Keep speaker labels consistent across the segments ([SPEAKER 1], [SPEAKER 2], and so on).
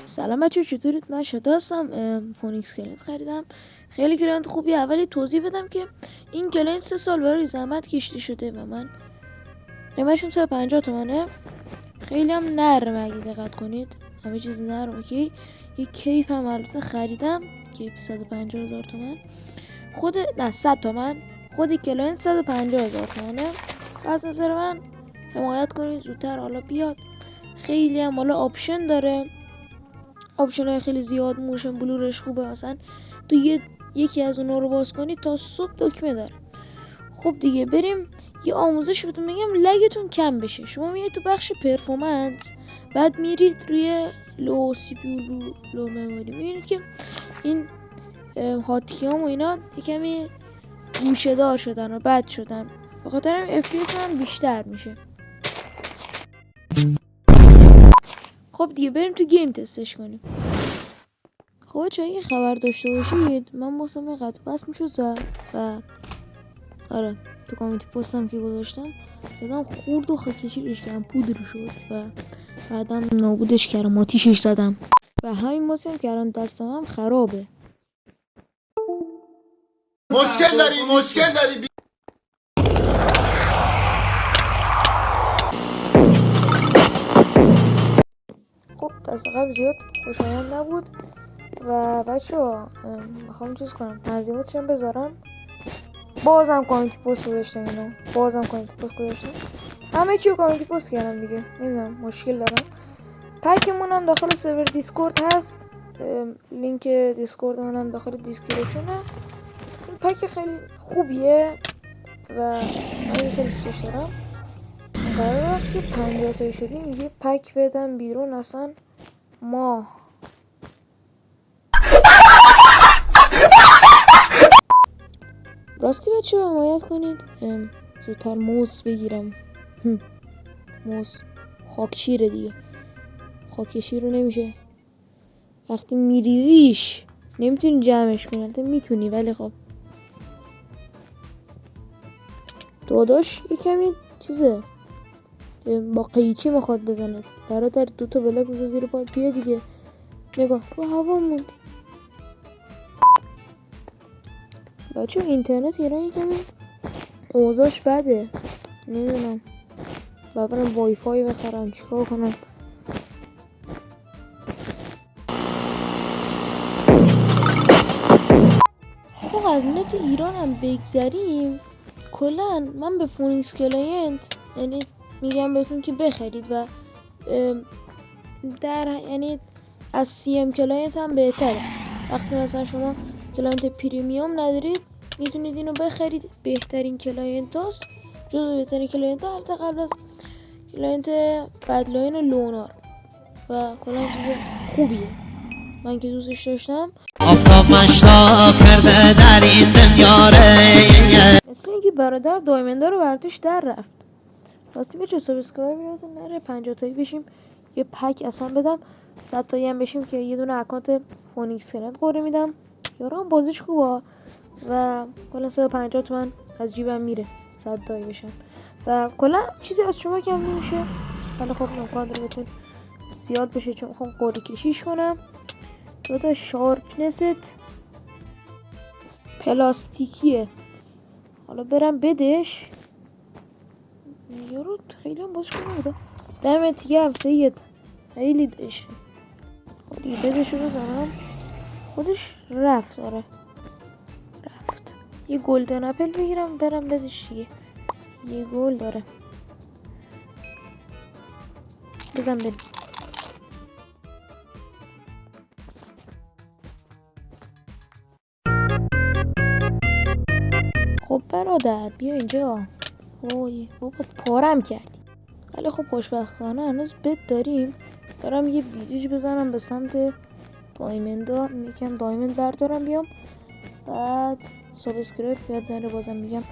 [SPEAKER 1] سلام بچه، چطورید؟ من شده هستم. فونیکس کلینت خریدم. خیلی کلینت خوبیه. اولی توضیح بدم که این کلینت 3 سال برای زحمت کشیده شده و من قیمتش 150 تومنه. خیلی هم نرمه اگه دقت کنید، همه چیز نرمه. که یک کیپ هم البته خریدم، کیپ 150,000 تومن. خود 100 تومن خود کلینت 150,000 تومنه. از نظر من حمایت کنید زودتر حالا بیاد. خیلی هم حالا آپشن داره، آپشن های خیلی زیاد. موشن بلورش خوبه، مثلا تو یکی از اونا رو باز کنید تا صبح دکمه داره. خب دیگه بریم یه آموزش بهتون میگم لگتون کم بشه. شما میایید تو بخش پرفورمنس، بعد میرید روی لو سی پی یو لو مموری، میبینید که این هاتکیام و اینا یکمی گوشه دار شدن و بد شدن، به خاطر هم اف پی اس هم بیشتر میشه. خب دیگه بریم تو گیم تستش کنیم. خب چه اگه خبر داشته باشید، من واسم قطع بس میشد زد و آره تو کامیونیتی پستم که گذاشتم دادم خورد و خاکشیرش کردم، پودر شد و بعدم نابودش کردم، آتیشش زدم و همین واسم که الان دستم هم خرابه.
[SPEAKER 2] مشکل داری
[SPEAKER 1] خب دست قبل زیاد خوشایند نبود و بچه ها میخوام چیز کنم، تنظیماتش هم بذارم. بازم کامیونیتی پست گذاشتم اینو، بازم کامیونیتی پست گذاشتم، همه چی رو کامیونیتی پست کردم دیگه. نمیدونم مشکل دارم. پکمون هم داخل سرور دیسکورد هست، لینک دیسکورد من هم داخل دیسکریپشنه. این پک خیلی خوبیه و من خیلی دوستش دارم. قرار وقتی که 50 تایی شدیم یه پک بدم بیرون اصلا ماه. راستی بچه ها حمایت کنید زودتر موز بگیرم. موز خاکشیره دیگه، خاکشیر رو نمیشه وقتی میریزیش نمیتونی جمعش کنی. البته میتونی ولی خب داداش یه کمی چیزه با قیچی میخواد بزنه. برادر دوتا بلاک بزن زیر پا، بیا دیگه. نگاه رو هوا موند. بچه اینترنت ایران یه کمی اوضاعش بده، نمیدونم و برم وای فای بخرم چیکار کنم. خب از نت ایران هم بگذریم. کلا من به فونیکس کلاینت یعنی میگم بهتون که بخرید و در یعنی از سی ام کلاینت هم بهتره. وقتی مثلا شما کلاینت پریمیوم ندارید میتونید اینو بخرید، بهترین کلاینت هاست، جزو بهترین کلاینت ها البته قبل از کلاینت بدلاین و لونار و کلا چیز خوبیه، من که دوستش داشتم.
[SPEAKER 3] آفتاب مشتاق کرده در این دنیا
[SPEAKER 1] مثل اینکه برادر دایمندا رو برداشت در رفت. راستی بچه سابسکرایب یادتون نره، 50 تایی بشیم یه پک اصلا بدم، 100 تایی هم بشیم که یه دونه اکانت فونیکس کلینت قوره میدم. یارو هم بازیش خوبه و کلا 150 تومن از جیبم میره 100 تایی بشم و کلا چیزی از شما کم نمیشه. ولی خب امکان داره بهتون زیاد بشه چون میخوام قوری کشیش کنم. دوتا شارپنست پلاستیکیه، حالا برم بدش. یارو خیلی هم بازش کنه بوده. دمت گرم سید، خیلی داشت. خب دیگه بدشو بزنم. خودش رفت، آره رفت. یه گلدن اپل بگیرم برم بدش دیگه. یه گل داره، بزن بریم. خب برادر بیا اینجا. اوه بابا پارم کردی. ولی خب خوشبختانه هنوز بد داریم. برم یه بیریج بزنم به سمت دایمندا، یکم دایمند بردارم بیام، بعد سابسکرایب یاد نره بازم میگم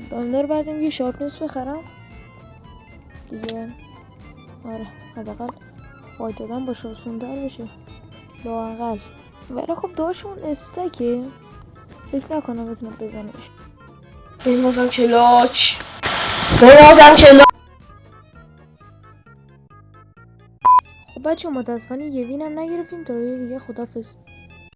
[SPEAKER 1] دایمندا رو بردارم یه شارپنس بخرم دیگه. آره حداقل فایت دادن باشه آسون‌تر بشه لااقل. ولی خب داشمون استکه، فکر نکنم بتونم بزنمش.
[SPEAKER 4] بازم کلاچ.
[SPEAKER 1] خب بچه متاسفانه یه وین هم نگرفتیم تا یه دیگه خدافظ.